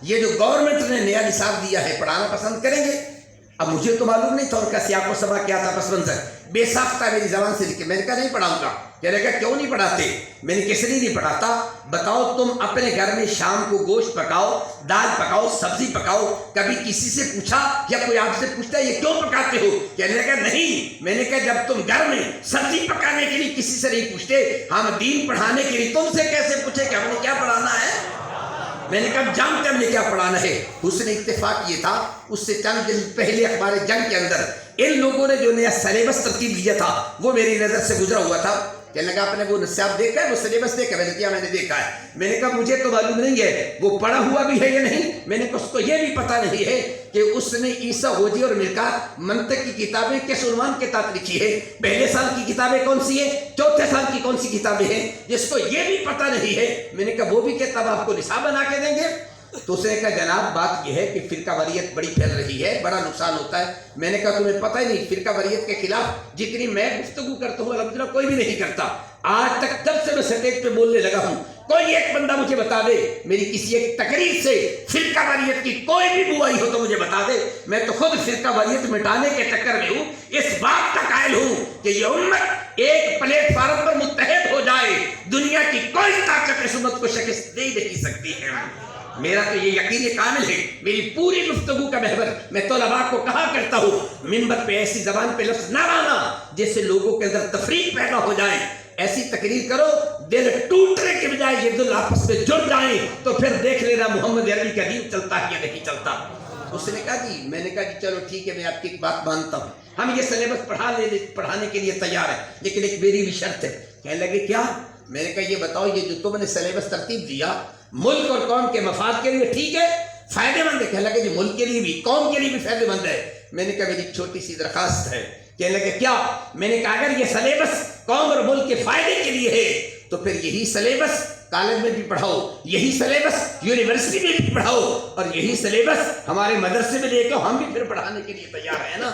یہ جو گورنمنٹ نے نیا نصاب دیا ہے پڑھانا پسند کریں گے؟ اب مجھے تو معلوم نہیں تھا ان کا سیاق و سباق کیا تھا، پس منظر بے ساختہ میری زبان سے لکھے. میں نے کہا نہیں پڑھاؤں گا. کہنے لگا کیوں نہیں پڑھاتے؟ میں نے کس لیے نہیں پڑھاتا؟ بتاؤ تم اپنے گھر میں شام کو گوشت پکاؤ، دال پکاؤ، سبزی پکاؤ، کبھی کسی سے پوچھا یا کوئی آپ سے پوچھتا ہے یہ کیوں پکاتے ہو؟ کہنے لگا نہیں. میں نے کہا جب تم گھر میں سبزی پکانے کے لیے کسی سے نہیں پوچھتے، ہم دین پڑھانے کے لیے تم سے کیسے پوچھے کہ ہم نے کیا پڑھانا ہے؟ میں نے کہا جانتے ہم نے کیا پڑھانا ہے. حسن اتفاق یہ تھا اس سے چند دن پہلے اخبار جنگ کے اندر ان لوگوں نے جو نیا سلیبس ترتیب دیا تھا وہ میری نظر سے گزرا ہوا تھا. کہنے لگا آپ نے وہ نصاب دیکھا ہے، وہ سلیبس دیکھا؟ میں نے کہا میں نے دیکھا ہے. میں نے کہا مجھے تو معلوم نہیں ہے وہ پڑھا ہوا بھی ہے یا نہیں. میں نے کہا اس کو یہ بھی پتہ نہیں ہے کہ اس نے عیسیٰ ہوجی اور مرکات منطق کی کتابیں کس عنوان کے تحت لکھی ہے، پہلے سال کی کتابیں کون سی ہیں، چوتھے سال کی کون سی کتابیں ہیں، جس کو یہ بھی پتہ نہیں ہے. میں نے کہا وہ بھی کتاب آپ کو نصاب بنا کے دیں گے؟ تو اس نے کہا جناب بات یہ ہے کہ فرقہ واریت بڑی پھیل رہی ہے، بڑا نقصان ہوتا ہے. میں نے کہا تمہیں پتہ ہی نہیں فرقہ واریت کے خلاف جتنی میں گفتگو کرتا ہوں الحمدللہ کوئی بھی نہیں کرتا. آج تک جب سے میں سٹیج پہ بولنے لگا ہوں کوئی ایک بندہ مجھے بتا دے میری کسی ایک تقریر سے فرقہ واریت کی کوئی بھی بوائی ہو تو مجھے بتا دے. میں تو خود فرقہ واریت مٹانے کے چکر میں ہوں، اس بات کا قائل ہوں کہ یہ امت ایک پلیٹ فارم پر متحد ہو جائے، دنیا کی کوئی طاقت اس امت کو شکست دے نہیں سکتی ہے. میرا تو یہ یقین کامل ہے. میری پوری گفتگو کا محور میں طلباء کو کہا کرتا ہوں منبر پہ ایسی زبان پہ لفظ نہ لانا جس سے لوگوں کے اندر تفریق پیدا ہو جائے. ایسی تقریر کرو دل ٹوٹنے کے بجائے یہ دل آپس میں جڑ جائیں، تو پھر دیکھ لینا محمد عربی کا دین چلتا ہے یا نہیں چلتا. اس نے کہا جی، میں نے کہا جی چلو ٹھیک ہے میں آپ کی ایک بات مانتا ہوں، ہم یہ سلیبس پڑھانے کے لیے تیار ہیں، لیکن ایک میری بھی شرط ہے. کہنے لگے کیا؟ میں نے کہا یہ بتاؤ یہ جو تم نے سلیبس ترتیب دیا ملک اور قوم کے مفاد کے لیے ٹھیک ہے، فائدے مند ہے؟ کہنے لگے جی ملک کے لیے بھی قوم کے لیے بھی فائدے مند ہے. میں نے کہا میری چھوٹی سی درخواست ہے. کہنے لگے کیا؟ میں نے کہا اگر یہ سلیبس قوم اور ملک کے فائدے کے لیے ہے تو پھر یہی سلیبس کالج میں بھی پڑھاؤ، یہی سلیبس یونیورسٹی میں بھی پڑھاؤ، اور یہی سلیبس ہمارے مدرسے میں لے کے ہم بھی پھر پڑھانے کے لیے تیار ہیں نا.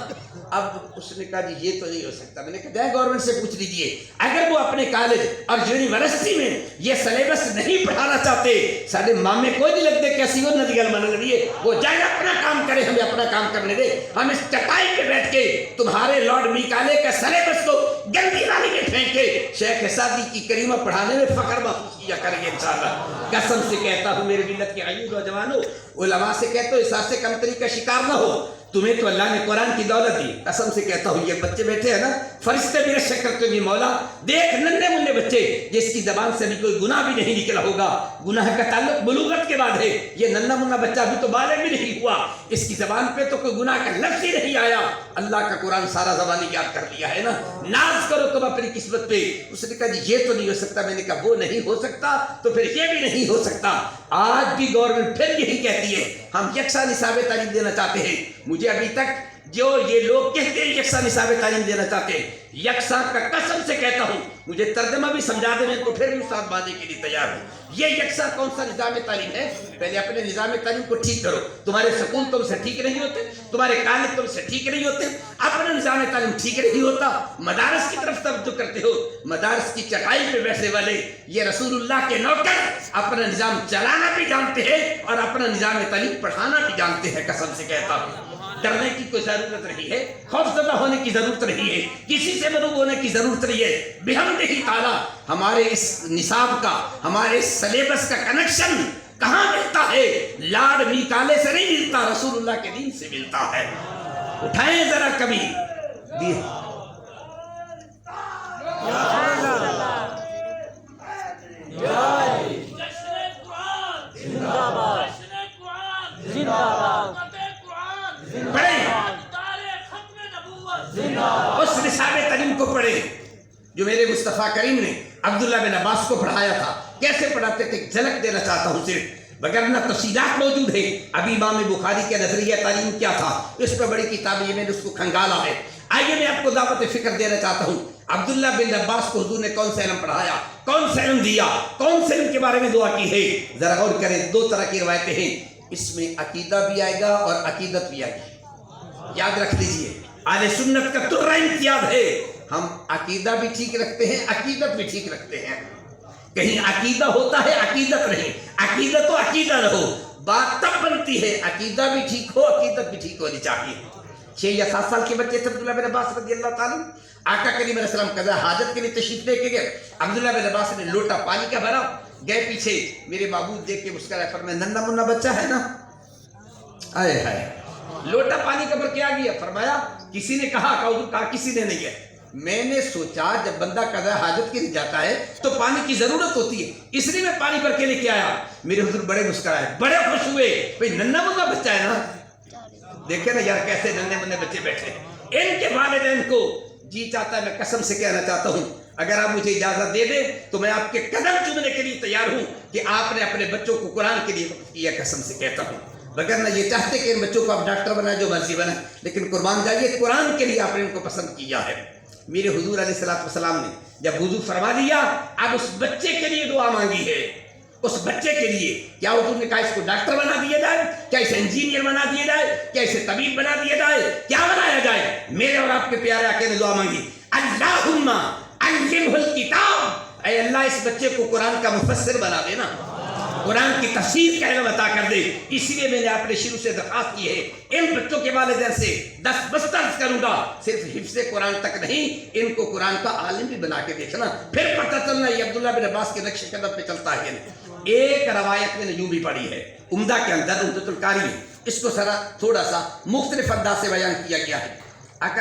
اب اس نے کہا جی یہ تو نہیں ہو سکتا. میں نے کہا جائے گورنمنٹ سے پوچھ لیجئے اگر وہ اپنے کالج اور یونیورسٹی میں یہ سلیبس نہیں پڑھانا چاہتے، سارے مامے کوئی نہیں لگتے کہ اسی وہ نہ گل من لیے، وہ جائے اپنا کام کرے، ہمیں اپنا کام کرنے دے. ہم اس چٹائی پہ بیٹھ کے تمہارے لارڈ میکالے کا سلیبس کو گندی نالی میں پھینک کے شیخ سعدی کی کریمہ پڑھانے میں فخر محسوس کیا کریں گے انشاءاللہ. قسم سے کہتا ہوں میرے ملت کے عیوب و جوانوں، علماء سے کہتا ہوں احساس کمتری کا شکار نہ ہو. تمہیں تو اللہ نے قرآن کی دولت دی. قسم سے کہتا ہوں یہ بچے بیٹھے ہیں نا، فرشتے بھی رشک کرتے ہوئے مولا دیکھ ننھے منھے بچے جس کی زبان سے بھی کوئی گناہ بھی نہیں نکلا ہوگا، گناہ کا تعلق بلوغت کے بعد ہے. یہ ننھا منھا بچہ ابھی تو بالغ بھی نہیں ہوا، اس کی زبان پہ تو کوئی گناہ کا لفظ ہی نہیں آیا. اللہ کا قرآن سارا زبانی یاد کر لیا ہے نا. ناز کرو تم اپنی قسمت پہ. اس نے کہا جی یہ تو نہیں ہو سکتا. میں نے کہا وہ نہیں ہو سکتا تو پھر یہ بھی نہیں ہو سکتا. آج بھی گورنمنٹ پھر یہی کہتی ہے ہم یکساں نصاب تعلیم دینا چاہتے ہیں. مجھے ابھی تک جو یہ لوگ کہتے ہیں یکساں نصاب تعلیم دینا چاہتے ہیں، یکساں کا قسم سے کہتا ہوں مجھے ترجمہ بھی سمجھا دیں تو پھر بھی استاد بانے کے لیے تیار ہوں. یہ یکساں کون سا نظام تعلیم ہے؟ پہلے اپنے نظام تعلیم کو ٹھیک کرو. تمہارے سکول تم سے ٹھیک نہیں ہوتے، تمہارے کالج تم سے ٹھیک نہیں ہوتے، اپنا نظام تعلیم ٹھیک نہیں ہوتا. مدارس کی طرف توجہ کرتے ہو، مدارس کی چٹائی پہ بیٹھنے والے یہ رسول اللہ کے نوکر اپنا نظام چلانا بھی جانتے ہیں اور اپنا نظام تعلیم پڑھانا بھی جانتے ہیں. قسم سے کہتا ہوں ڈرنے کی کوئی ضرورت نہیں ہے، خوفزدہ ہونے کی ضرورت نہیں ہے، کسی سے مرعوب ہونے کی ضرورت نہیں ہے. بحمدہ تعالیٰ ہمارے اس نصاب کا، ہمارے اس سلیبس کا کنیکشن کہاں ملتا ہے؟ لاڈ میکالے سے نہیں ملتا، رسول اللہ کے دین سے ملتا ہے. اٹھائیں ذرا کبھی اس نصاب تعلیم کو پڑھیں جو میرے مصطفیٰ کریم نے عبداللہ بن عباس کو پڑھایا تھا. کیسے پڑھاتے تھے جھلک دینا چاہتا ہوں صرف، وگرنہ تفصیلات موجود ہیں. ابھی امام بخاری کے نظریہ تعلیم کیا تھا اس پر بڑی کتاب یہ میں نے اس کو کھنگالا ہے. آئیے میں آپ کو دعوت فکر دینا چاہتا ہوں. عبداللہ بن عباس کو حضور نے کون سا علم پڑھایا، کون سا علم دیا، کون سے علم کے بارے میں دعا کی ہے؟ ذرا غور کریں. دو طرح کی روایتیں ہیں، اس میں عقیدہ بھی آئے گا اور عقیدت بھی آئے گی. یاد رکھ لیجئے اہل سنت کا ترہ امتیاز ہے، ہم عقیدہ بھی ٹھیک رکھتے ہیں، عقیدت بھی ٹھیک رکھتے ہیں. کہیں عقیدہ ہوتا ہے عقیدت نہیں، عقیدت تو عقیدہ رہو. بات تب بنتی ہے عقیدہ بھی ٹھیک ہو، عقیدت بھی ٹھیک ہونی چاہیے۔ 6 یا 7 سال کے بچے تھے عبداللہ بن عباس رضی اللہ تعالیٰ عنہ، آقا کریم علیہ السلام قضاء حاجت کے لیے تشریف لے کے گئے، عبداللہ بن عباس نے لوٹا پانی کا بھرا، گئے پیچھے، میرے معبود دیکھ کے مسکرائے، فرمایا ننھا منھا بچہ ہے نا، آئے ہائے، لوٹا پانی کا بھر کے آ گیا، فرمایا کسی نے کہا حضور؟ کہا کسی نے نہیں ہے۔ میں نے سوچا جب بندہ قضاء حاجت کے لیے جاتا ہے تو پانی کی ضرورت ہوتی ہے، اس لیے میں پانی بھر کے لے کے آیا۔ میرے حضور بڑے مسکرائے، بڑے خوش ہوئے، بھئی ننھا منھا بچہ ہے نا۔ دیکھیں نا یار کیسے ننھے منھے بچے بیٹھے، ان کے والدین کو جی چاہتا ہے، میں قسم سے کہنا چاہتا ہوں اگر آپ مجھے اجازت دے دیں تو میں آپ کے قدم چومنے کے لیے تیار ہوں کہ آپ نے اپنے بچوں کو قرآن کے لیے وقف کیا، قسم سے کہتا ہوں۔ وگرنہ یہ چاہتے کہ ان بچوں کو آپ ڈاکٹر بنائیں، جو مرضی بنائیں، لیکن قربان جائیے قرآن کے لیے آپ نے ان کو پسند کیا ہے۔ میرے حضور علیہ السلام نے جب وضو فرما دیا، اب اس بچے کے لیے دعا مانگی ہے، اس بچے کے لیے۔ کیا حضور نے کہا اس کو ڈاکٹر بنا دیا جائے، کیا اسے انجینئر بنا دیا جائے، کیا اسے طبیب بنا دیا جائے، کیا بنایا جائے؟ میرے اور آپ کے پیارے آقا نے دعا مانگی، اللہم علمہ الکتاب، اے اللہ اس بچے کو قرآن کا مفسر بنا دینا، قرآن کی تفسیر کا علم عطا کر دے۔ اسی لیے میں نے اپنے شروع سے درخواست کی ہے ان بچوں کے والدین سے 10 بستر کروں گا، صرف حفظ قرآن تک نہیں، ان کو قرآن کا عالم بھی بنا کے دیکھنا، پھر پتہ چلنا یہ عبداللہ بن عباس کے نقش قدم پہ چلتا ہے۔ ایک روایت میں نے یوں بھی پڑھی ہے، عمدہ کے اندر عمدۃ القاری، اس کو تھوڑا سا مختلف انداز سے بیان کیا گیا ہے۔ آقا